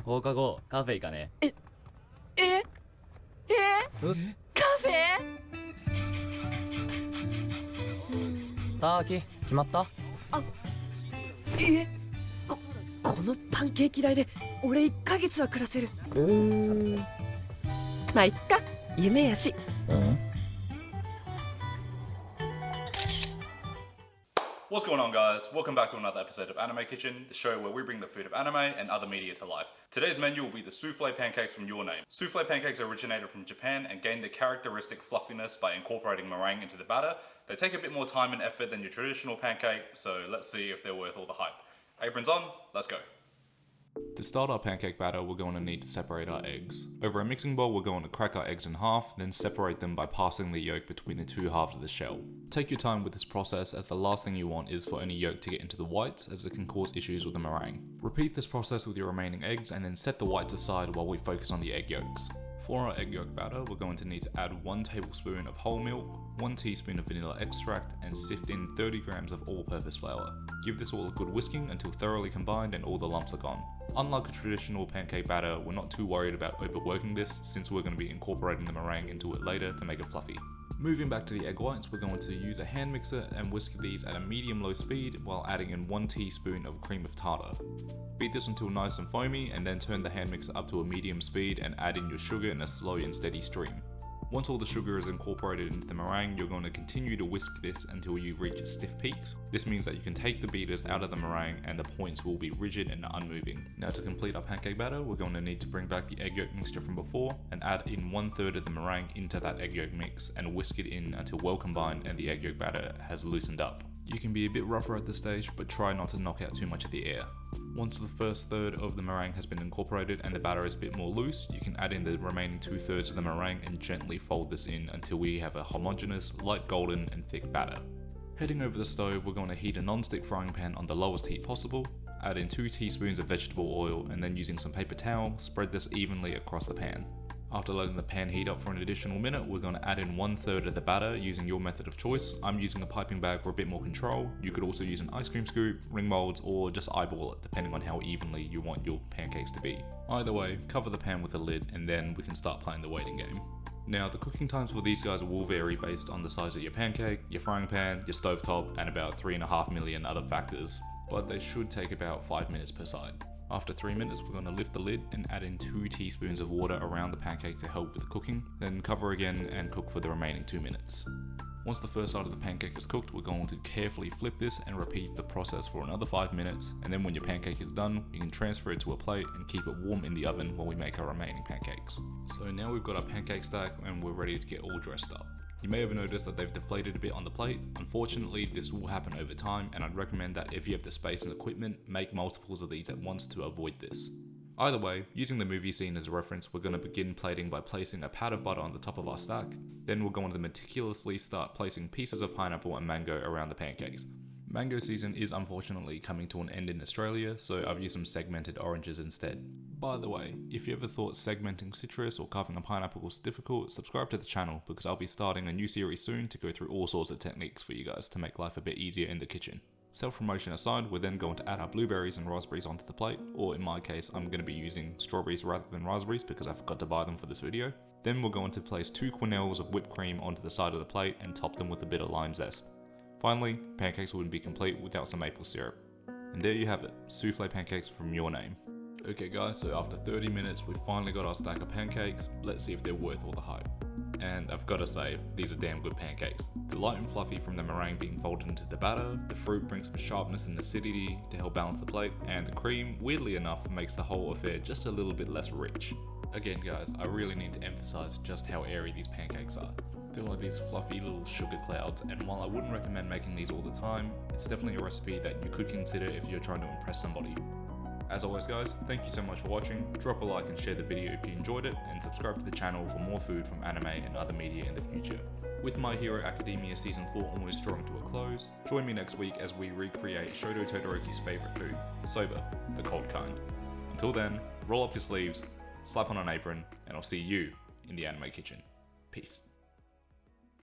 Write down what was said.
放課後カフェ行かね。えカフェ？ターキ決まった？このパンケーキ代で俺1ヶ月は暮らせる。まあいっか、夢やし。What's going on, guys? Welcome back to another episode of Anime Kitchen, the show where we bring the food of anime and other media to life. Today's menu will be the souffle pancakes from Your Name. Souffle pancakes originated from Japan and gain the characteristic fluffiness by incorporating meringue into the batter. They take a bit more time and effort than your traditional pancake, so let's see if they're worth all the hype. Aprons on, let's go. To start our pancake batter, we're going to need to separate our eggs. Over a mixing bowl, we're going to crack our eggs in half, then separate them by passing the yolk between the two halves of the shell. Take your time with this process, as the last thing you want is for any yolk to get into the whites, as it can cause issues with the meringue. Repeat this process with your remaining eggs and then set the whites aside while we focus on the egg yolks. For our egg yolk batter, we're going to need to add 1 tablespoon of whole milk, 1 teaspoon of vanilla extract, and sift in 30 grams of all-purpose flour. Give this all a good whisking until thoroughly combined and all the lumps are gone. Unlike a traditional pancake batter, we're not too worried about overworking this, since we're going to be incorporating the meringue into it later to make it fluffy. Moving back to the egg whites, we're going to use a hand mixer and whisk these at a medium-low speed while adding in 1 teaspoon of cream of tartar. Beat this until nice and foamy, and then turn the hand mixer up to a medium speed and add in your sugar in a slow and steady stream. Once all the sugar is incorporated into the meringue, you're going to continue to whisk this until you reach stiff peaks. This means that you can take the beaters out of the meringue and the points will be rigid and unmoving. Now, to complete our pancake batter, we're going to need to bring back the egg yolk mixture from before and add in 1/3 of the meringue into that egg yolk mix and whisk it in until well combined and the egg yolk batter has loosened up. You can be a bit rougher at this stage, but try not to knock out too much of the air. Once the first third of the meringue has been incorporated and the batter is a bit more loose, you can add in the remaining 2/3 of the meringue and gently fold this in until we have a homogeneous, light golden and thick batter. Heading over the stove, we're going to heat a non-stick frying pan on the lowest heat possible, add in 2 teaspoons of vegetable oil, and then using some paper towel, spread this evenly across the pan. After letting the pan heat up for an additional minute, we're going to add in 1/3 of the batter using your method of choice. I'm using a piping bag for a bit more control. You could also use an ice cream scoop, ring molds, or just eyeball it, depending on how evenly you want your pancakes to be. Either way, cover the pan with a lid and then we can start playing the waiting game. Now, the cooking times for these guys will vary based on the size of your pancake, your frying pan, your stovetop, and about 3.5 million other factors, but they should take about 5 minutes per side. After 3 minutes, we're going to lift the lid and add in 2 teaspoons of water around the pancake to help with the cooking, then cover again and cook for the remaining 2 minutes. Once the first side of the pancake is cooked, we're going to carefully flip this and repeat the process for another 5 minutes, and then when your pancake is done, you can transfer it to a plate and keep it warm in the oven while we make our remaining pancakes. So now we've got our pancake stack and we're ready to get all dressed up. You may have noticed that they've deflated a bit on the plate. Unfortunately, this will happen over time, and I'd recommend that if you have the space and equipment, make multiples of these at once to avoid this. Either way, using the movie scene as a reference, we're going to begin plating by placing a pat of butter on the top of our stack. Then we're going to meticulously start placing pieces of pineapple and mango around the pancakes. Mango season is unfortunately coming to an end in Australia, so I've used some segmented oranges instead. By the way, if you ever thought segmenting citrus or carving a pineapple was difficult, subscribe to the channel because I'll be starting a new series soon to go through all sorts of techniques for you guys to make life a bit easier in the kitchen. Self-promotion aside, we're then going to add our blueberries and raspberries onto the plate, or in my case, I'm going to be using strawberries rather than raspberries because I forgot to buy them for this video. Then we're going to place 2 quenelles of whipped cream onto the side of the plate and top them with a bit of lime zest. Finally, pancakes wouldn't be complete without some maple syrup. And there you have it, souffle pancakes from Your Name. Okay guys, so after 30 minutes, we finally got our stack of pancakes. Let's see if they're worth all the hype. And I've got to say, these are damn good pancakes. The light and fluffy from the meringue being folded into the batter, the fruit brings some sharpness and acidity to help balance the plate, and the cream, weirdly enough, makes the whole affair just a little bit less rich. Again guys, I really need to emphasize just how airy these pancakes are. They're like these fluffy little sugar clouds, and while I wouldn't recommend making these all the time, it's definitely a recipe that you could consider if you're trying to impress somebody. As always guys, thank you so much for watching. Drop a like and share the video if you enjoyed it, and subscribe to the channel for more food from anime and other media in the future. With My Hero Academia Season 4 almost drawing to a close, join me next week as we recreate Shoto Todoroki's favourite food, soba, the cold kind. Until then, roll up your sleeves, slap on an apron, and I'll see you in the anime kitchen. Peace.